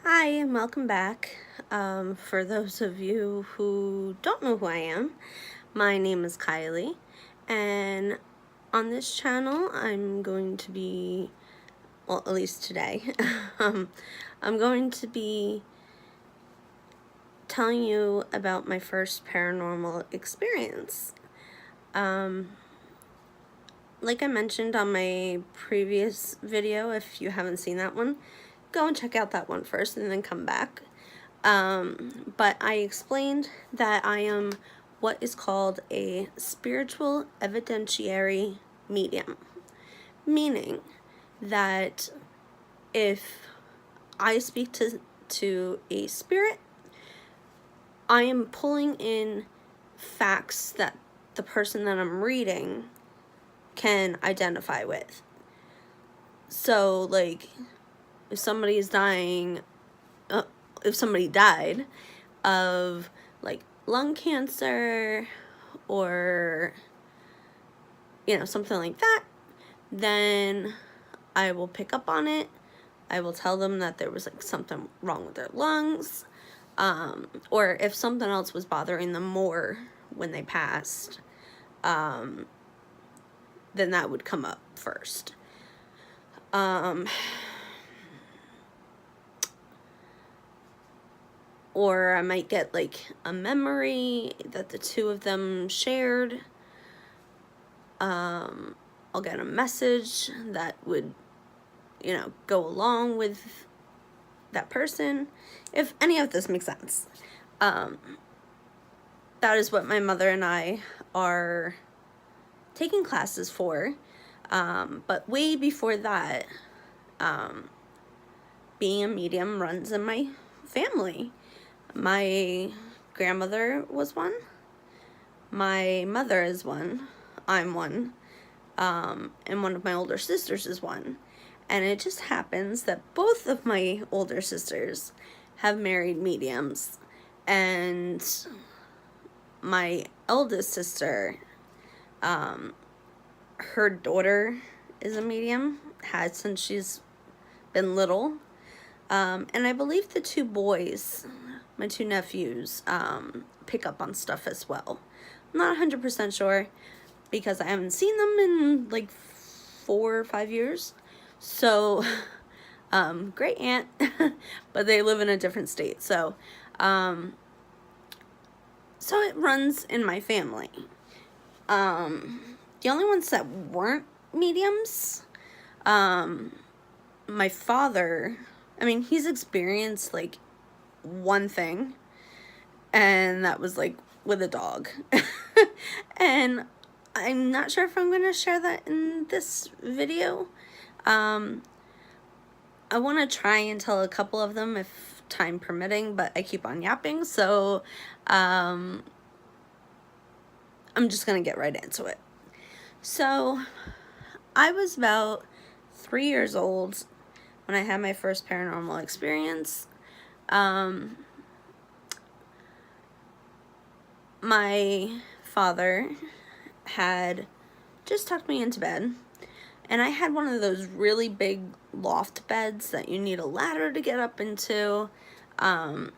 Hi, and welcome back. For those of you who don't know who I am, my name is Kylie, and on this channel, I'm going to be, well, at least today, I'm going to be telling you about my first paranormal experience. Like I mentioned on my previous video, if you haven't seen that one, go and check out that one first and then come back. But I explained that I am what is called a spiritual evidentiary medium, meaning that if I speak to a spirit, I am pulling in facts that the person that I'm reading can identify with. So, like, if somebody is dying, if somebody died of like lung cancer or something like that, then I will pick up on it. I will tell them that there was like something wrong with their lungs, or if something else was bothering them more when they passed, then that would come up first. Or I might get like a memory that the two of them shared. I'll get a message that would, go along with that person. If any of this makes sense. That is what my mother and I are taking classes for. But way before that, being a medium runs in my family. My grandmother was one. My mother is one. I'm one. And one of my older sisters is one. And it just happens that both of my older sisters have married mediums. And my eldest sister, her daughter is a medium, has since she's been little. And I believe the two boys, my two nephews, pick up on stuff as well. I'm not 100% sure because I haven't seen them in like 4 or 5 years. So, great aunt, but they live in a different state. So it runs in my family. The only ones that weren't mediums, my father, he's experienced like one thing, and that was like with a dog. And I'm not sure if I'm going to share that in this video. I want to try and tell a couple of them if time permitting, but I keep on yapping, so I'm just going to get right into it. So I was about 3 years old when I had my first paranormal experience. My father had just tucked me into bed, and I had one of those really big loft beds that you need a ladder to get up into, and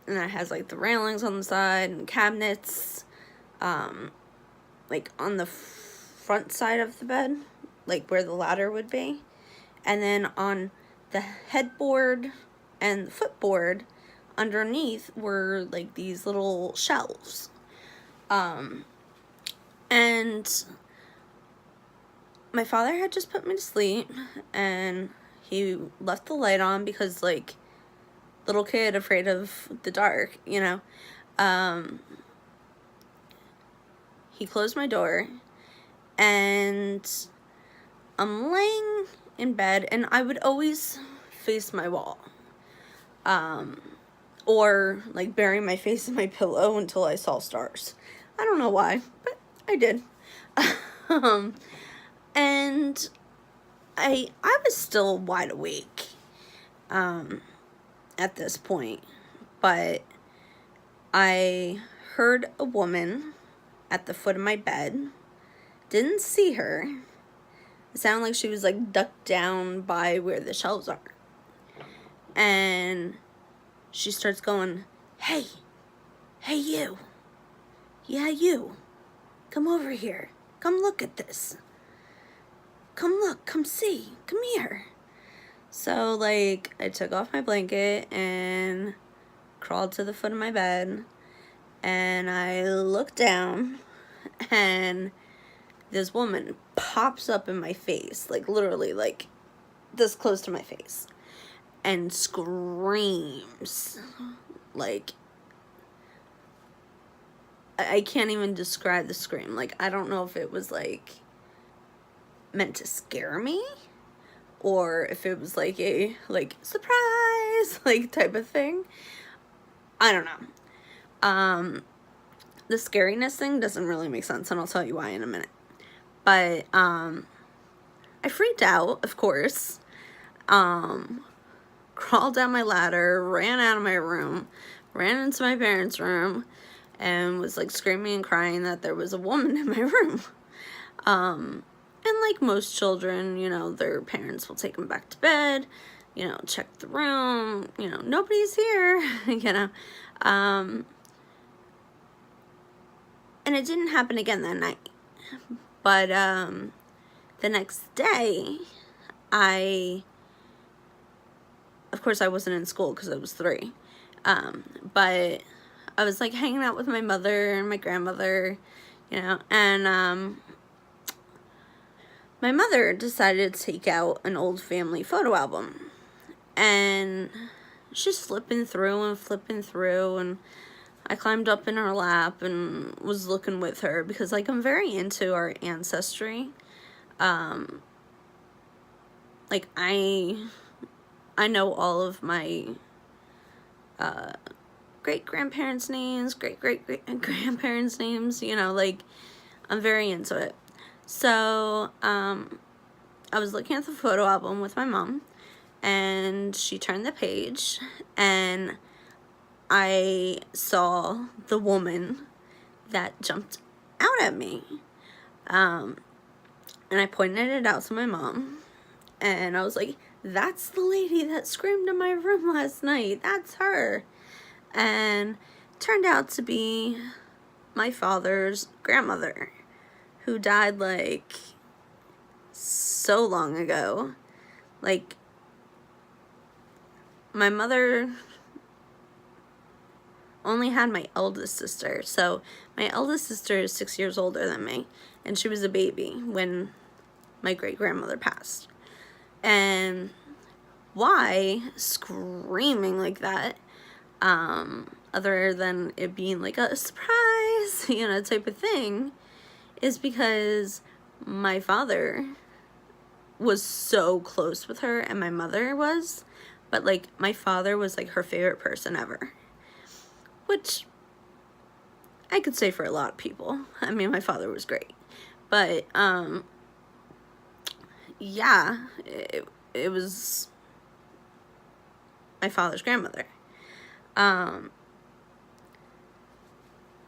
that has like the railings on the side and cabinets, like on the front side of the bed, like where the ladder would be, and then on the headboard and the footboard underneath were like these little shelves. And my father had just put me to sleep, and he left the light on because, like, little kid afraid of the dark, He closed my door, and I'm laying in bed, and I would always face my wall. Or, like, bury my face in my pillow until I saw stars. I don't know why, but I did. And I was still wide awake at this point, but I heard a woman at the foot of my bed. Didn't see her. It sounded like she was like ducked down by where the shelves are. And she starts going, hey, hey you, yeah you, come over here, come look at this, come look, come see, come here. So, like, I took off my blanket and crawled to the foot of my bed, and I looked down, and this woman pops up in my face, like, literally, like, this close to my face, and screams, like, I can't even describe the scream. Like, I don't know if it was, like, meant to scare me, or if it was, like, a, like, surprise, like, type of thing. I don't know. The scariness thing doesn't really make sense, and I'll tell you why in a minute. But, I freaked out, of course. Crawled down my ladder, ran out of my room, ran into my parents' room, and was, like, screaming and crying that there was a woman in my room. And like most children, you know, their parents will take them back to bed, you know, check the room, you know, nobody's here, you know. And it didn't happen again that night. But the next day, of course I wasn't in school because I was 3. But I was, like, hanging out with my mother and my grandmother, you know, and my mother decided to take out an old family photo album, and she's flipping through, and I climbed up in her lap and was looking with her because, like, I'm very into our ancestry. Like, I know all of my great-grandparents' names, great-great-grandparents' names, you know, like, I'm very into it. So, I was looking at the photo album with my mom, and she turned the page, and I saw the woman that jumped out at me. And I pointed it out to my mom, and I was like, that's the lady that screamed in my room last night. That's her. And turned out to be my father's grandmother, who died, like, so long ago. Like, my mother only had my eldest sister. So my eldest sister is 6 years older than me, and she was a baby when my great-grandmother passed. And why screaming like that, other than it being like a surprise, you know, type of thing, is because my father was so close with her, and my mother was, but, like, my father was, like, her favorite person ever, which I could say for a lot of people. I mean, my father was great, but, yeah, it was my father's grandmother.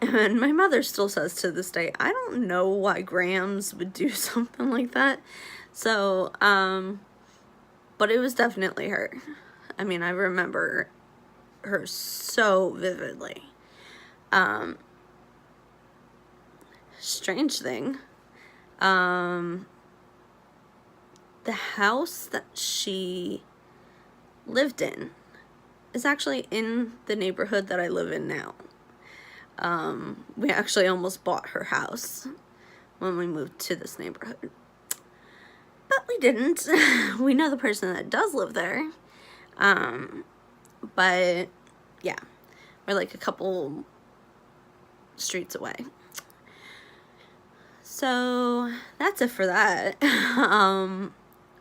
And my mother still says to this day, I don't know why Grams would do something like that. So, but it was definitely her. I mean, I remember her so vividly. Strange thing. The house that she lived in is actually in the neighborhood that I live in now. We actually almost bought her house when we moved to this neighborhood. But we didn't. We know the person that does live there. But, yeah. We're like a couple streets away. So, that's it for that. I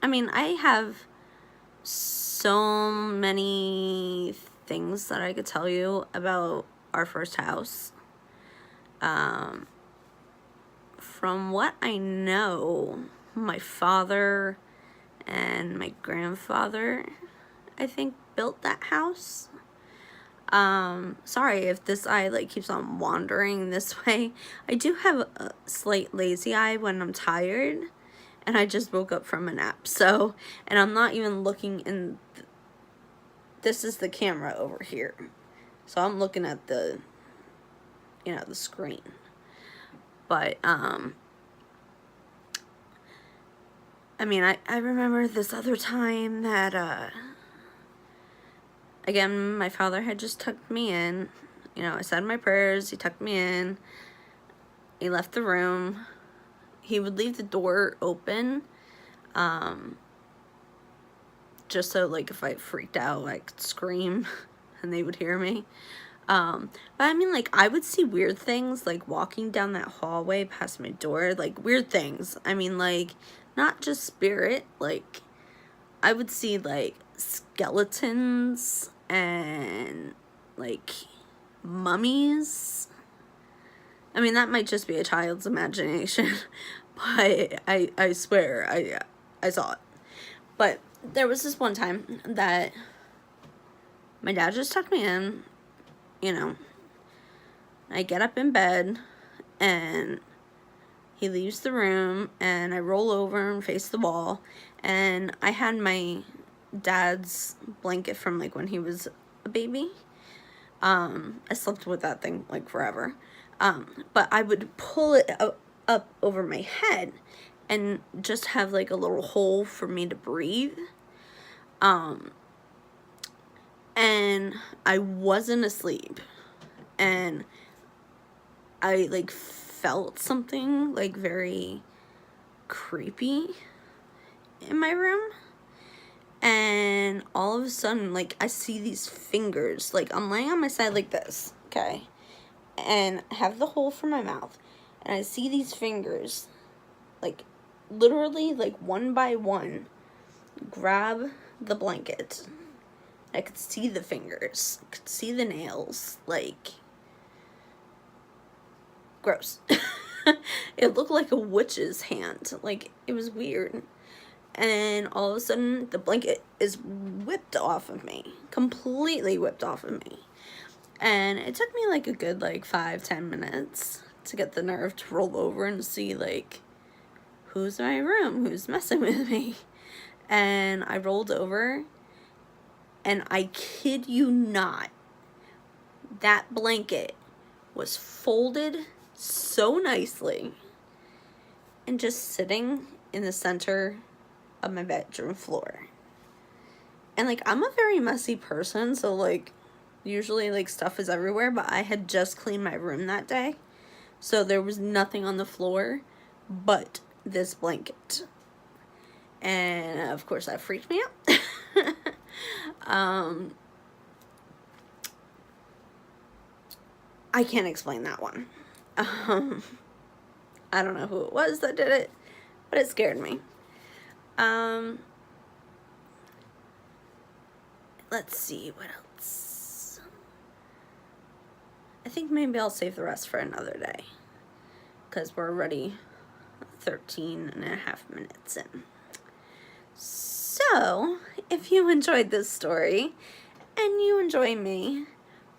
mean, I have so many things that I could tell you about our first house. From what I know, my father and my grandfather, I think, built that house. Sorry if this eye, like, keeps on wandering this way. I do have a slight lazy eye when I'm tired, and I just woke up from a nap, so, and I'm not even looking in this is the camera over here. So I'm looking at the, the screen. But, I mean, I remember this other time that, again, my father had just tucked me in. I said my prayers, he tucked me in, he left the room. He would leave the door open, just so, like, if I freaked out, I could scream and they would hear me. But I mean, like, I would see weird things, like, walking down that hallway past my door, like, weird things. I mean, like, not just spirit, like, I would see, like, skeletons and, like, mummies. I mean, that might just be a child's imagination, but I swear, I saw it. But there was this one time that my dad just tucked me in, I get up in bed, and he leaves the room, and I roll over and face the wall, and I had my dad's blanket from, like, when he was a baby. I slept with that thing, like, forever. But I would pull it up over my head and just have, like, a little hole for me to breathe. And I wasn't asleep, and I, like, felt something, like, very creepy in my room. And all of a sudden, like, I see these fingers, like, I'm laying on my side like this, okay, and I have the hole for my mouth, and I see these fingers, like, literally, like, one by one, grab the blanket. I could see the fingers, I could see the nails, like, gross. It looked like a witch's hand, like, it was weird. And all of a sudden, the blanket is whipped off of me. Completely whipped off of me. And it took me, like, a good, like, 5-10 minutes to get the nerve to roll over and see, like, who's in my room? Who's messing with me? And I rolled over, and I kid you not, that blanket was folded so nicely and just sitting in the center of my bedroom floor. And, like, I'm a very messy person, so, like, usually, like, stuff is everywhere, but I had just cleaned my room that day, so there was nothing on the floor but this blanket. And, of course, that freaked me out. I can't explain that one. I don't know who it was that did it, but it scared me. Let's see, what else? I think maybe I'll save the rest for another day, because we're already 13 and a half minutes in. So, if you enjoyed this story, and you enjoy me,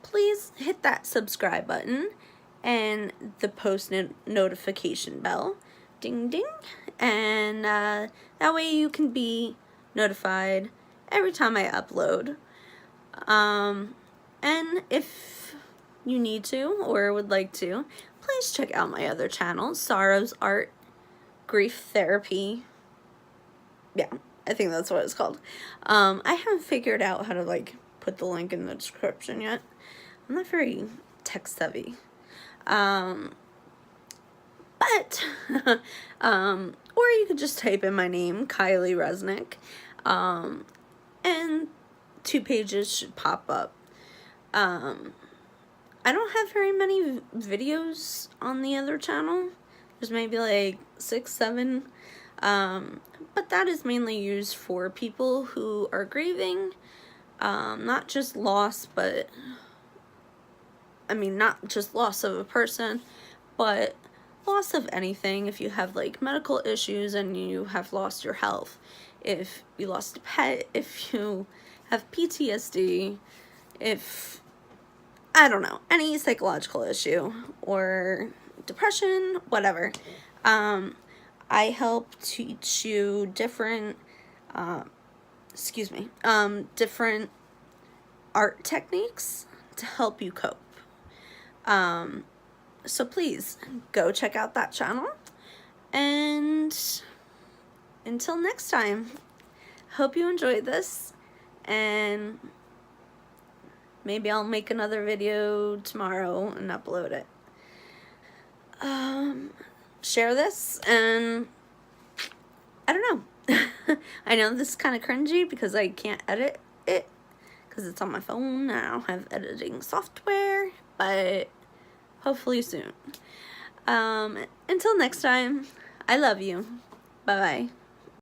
please hit that subscribe button, and the post notification bell, ding ding, and that way you can be notified every time I upload. And if you need to or would like to, please check out my other channels, Sorrow's Art, Grief Therapy. Yeah, I think that's what it's called. I haven't figured out how to, like, put the link in the description yet. I'm not very tech savvy. But, or you could just type in my name, Kylie Resnick, and 2 pages should pop up. I don't have very many videos on the other channel. There's maybe like 6, 7, but that is mainly used for people who are grieving, not just loss, but, I mean, not just loss of a person, but loss of anything. If you have, like, medical issues and you have lost your health, if you lost a pet, if you have PTSD, if, I don't know, any psychological issue or depression, whatever. I help teach you different, different art techniques to help you cope. So please go check out that channel, and until next time, hope you enjoyed this, and maybe I'll make another video tomorrow and upload it. Share this, and I don't know. I know this is kind of cringy because I can't edit it because it's on my phone and I don't have editing software, but hopefully soon. Until next time, I love you. Bye-bye.